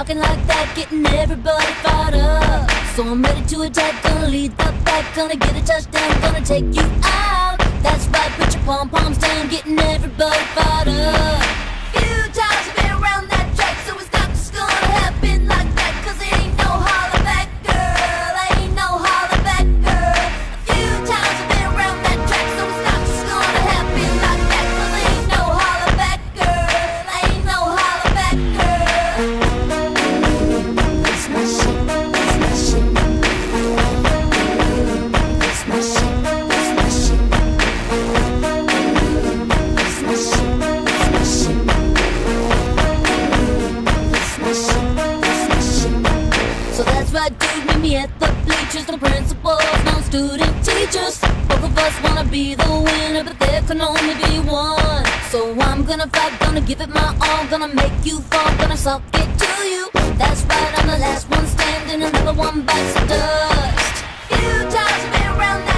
talking like that, getting everybody fired up. So I'm ready to attack, gonna lead the pack, gonna get a touchdown, gonna take you out. That's right, put your pom-poms down, getting everybody fired up. Few times I've been around that track, so it's not just gonna happen like that, 'cause it ain't no holler back, girl, ain't no holler back, girl. A few times I've been around that track, so it's not just gonna happen like that, 'cause it ain't no holler back, girl, ain't no holler back, girl. It's my shit, it's my shit. It's my shit, it's my shit. It's my shit, it's my shit. It's my shit, it's my shit. So that's right, dude, meet me at the bleachers. No principals, no student teachers. Both of us wanna be the winner, but there can only be one. So I'm gonna fight, gonna give it my all, gonna make you fall, gonna suck it to you. That's right, I'm the last one standing, another one bites the dust. Few times I've been around